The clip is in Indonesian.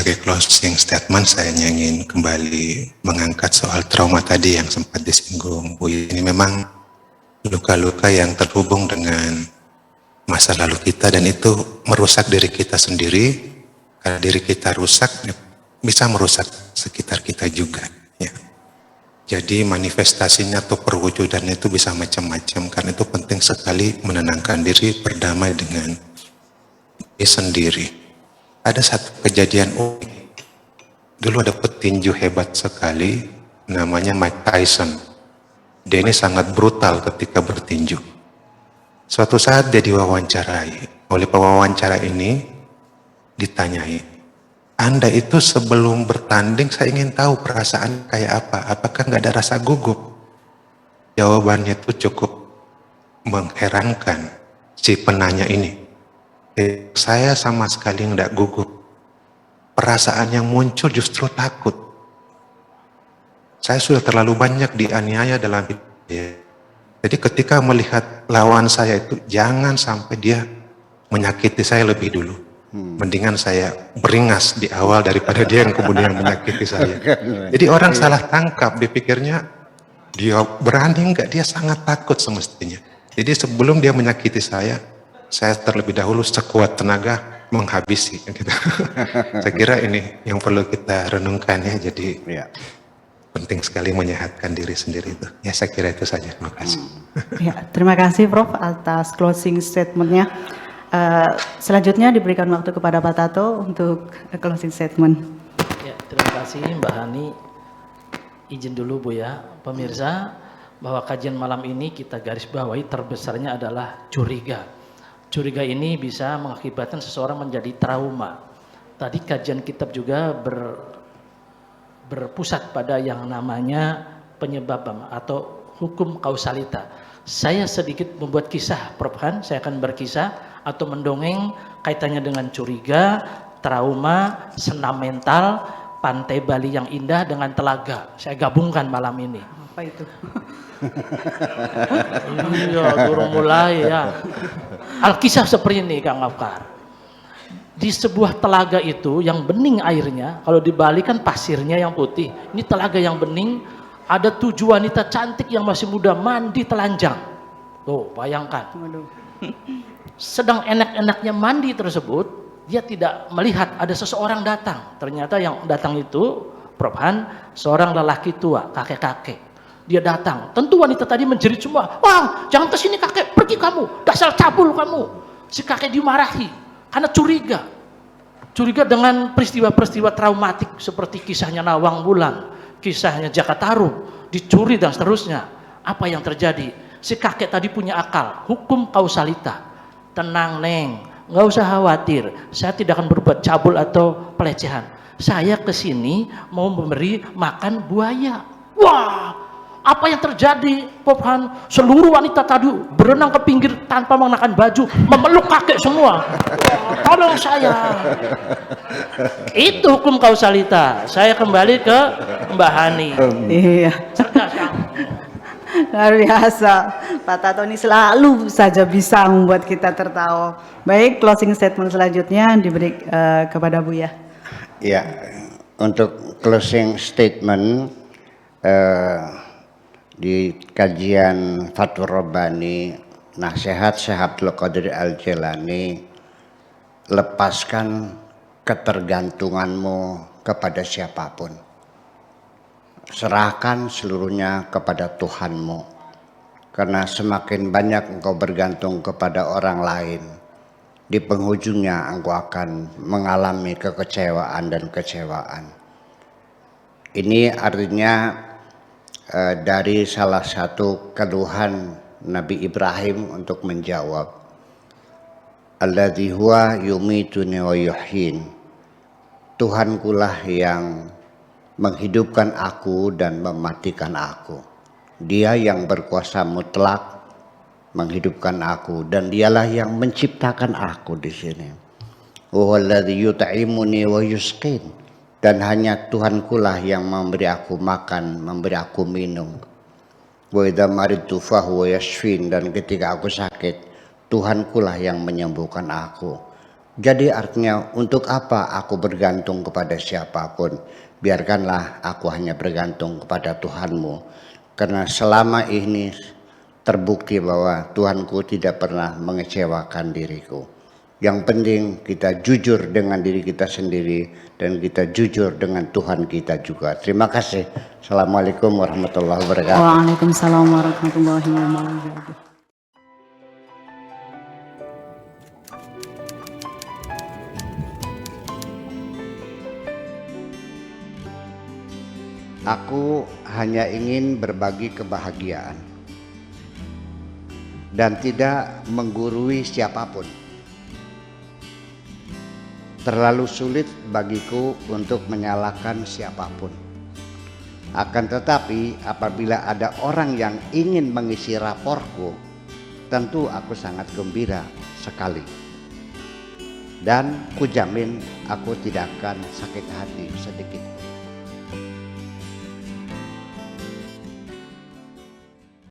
sebagai closing statement saya ingin kembali mengangkat soal trauma tadi yang sempat disinggung Bu. Ini memang luka-luka yang terhubung dengan masa lalu kita dan itu merusak diri kita sendiri. Karena diri kita rusak bisa merusak sekitar kita juga ya. Jadi manifestasinya atau perwujudannya itu bisa macam-macam. Karena itu penting sekali menenangkan diri, berdamai dengan diri sendiri. Ada satu kejadian unik. Dulu ada petinju hebat sekali, namanya Mike Tyson. Dia ini sangat brutal ketika bertinju. Suatu saat dia diwawancarai. Oleh pewawancara ini ditanyai, Anda itu sebelum bertanding saya ingin tahu perasaan kayak apa. Apakah nggak ada rasa gugup? Jawabannya itu cukup mengherankan si penanya ini. Saya sama sekali nggak gugup. Perasaan yang muncul justru takut. Saya sudah terlalu banyak dianiaya dalam hidup saya. Jadi ketika melihat lawan saya itu, jangan sampai dia menyakiti saya lebih dulu. Mendingan saya beringas di awal daripada dia yang kemudian menyakiti saya. Jadi orang salah tangkap, dipikirnya dia berani enggak, dia sangat takut semestinya. Jadi sebelum dia menyakiti saya terlebih dahulu sekuat tenaga menghabisi. Gitu. Saya kira ini yang perlu kita renungkan ya. Jadi penting sekali menyehatkan diri sendiri itu. Ya saya kira itu saja. Terima kasih. Ya, terima kasih Prof atas closing statementnya. Selanjutnya diberikan waktu kepada Pak Tato untuk closing statement. Ya, terima kasih Mbak Hani. Izin dulu Bu ya, pemirsa, bahwa kajian malam ini kita garis bawahi terbesarnya adalah curiga. Curiga ini bisa mengakibatkan seseorang menjadi trauma. Tadi kajian kitab juga berpusat pada yang namanya penyebab atau hukum kausalita. Saya sedikit membuat kisah, Prof Han, saya akan berkisah atau mendongeng kaitannya dengan curiga, trauma, senam mental, pantai Bali yang indah dengan telaga. Saya gabungkan malam ini. Apa itu? Iya, turun mulai ya. Alkisah seperti ini Kang Afkar. Di sebuah telaga itu yang bening airnya, kalau di Bali kan pasirnya yang putih. Ini telaga yang bening, ada 7 wanita cantik yang masih muda mandi telanjang. Tuh, bayangkan. Sedang enak-enaknya mandi tersebut, dia tidak melihat ada seseorang datang. Ternyata yang datang itu, Prof Han, seorang lelaki tua, kakek-kakek. Dia datang, tentu wanita tadi menjerit semua, wah jangan kesini kakek, pergi kamu, dasar cabul kamu. Si kakek dimarahi, karena curiga dengan peristiwa-peristiwa traumatik seperti kisahnya Nawang Wulan, kisahnya Jaka Tarub, dicuri dan seterusnya. Apa yang terjadi? Si kakek tadi punya akal, hukum kausalita. Tenang Neng, nggak usah khawatir, saya tidak akan berbuat cabul atau pelecehan. Saya kesini mau memberi makan buaya. Wah, apa yang terjadi, Prof Han? Seluruh wanita tadi berenang ke pinggir tanpa mengenakan baju, memeluk kakek semua. Tolong saya. Itu hukum kausalita. Saya kembali ke Mbak Hani. Iya. Cerdas kamu. Luar biasa. Pak Tato ini selalu saja bisa membuat kita tertawa. Baik, closing statement selanjutnya diberi kepada Buya. Ya, untuk closing statement di kajian Fathur Rabbani, Nasihat Syekh Qadir Al-Jilani, lepaskan ketergantunganmu kepada siapapun. Serahkan seluruhnya kepada Tuhanmu. Karena semakin banyak engkau bergantung kepada orang lain, di penghujungnya engkau akan mengalami kekecewaan dan kecewaan. Ini artinya dari salah satu keluhan Nabi Ibrahim untuk menjawab, alladzi huwa yumituni wa yuhyin. Tuhankulah yang menghidupkan aku dan mematikan aku. Dia yang berkuasa mutlak menghidupkan aku dan dialah yang menciptakan aku di sini. Wa alladzi yut'imuni wa yusqin. Dan hanya Tuhankulah yang memberi aku makan, memberi aku minum. Wa idza maridtu fahuwa yashfin. Dan ketika aku sakit, Tuhankulah yang menyembuhkan aku. Jadi artinya untuk apa aku bergantung kepada siapapun? Biarkanlah aku hanya bergantung kepada Tuhanmu. Karena selama ini terbukti bahwa Tuhanku tidak pernah mengecewakan diriku. Yang penting kita jujur dengan diri kita sendiri dan kita jujur dengan Tuhan kita juga. Terima kasih. Assalamualaikum warahmatullahi wabarakatuh. Waalaikumsalam warahmatullahi wabarakatuh. Aku hanya ingin berbagi kebahagiaan dan tidak menggurui siapapun. Terlalu sulit bagiku untuk menyalahkan siapapun. Akan tetapi apabila ada orang yang ingin mengisi raporku, tentu aku sangat gembira sekali. Dan kujamin aku tidak akan sakit hati sedikit.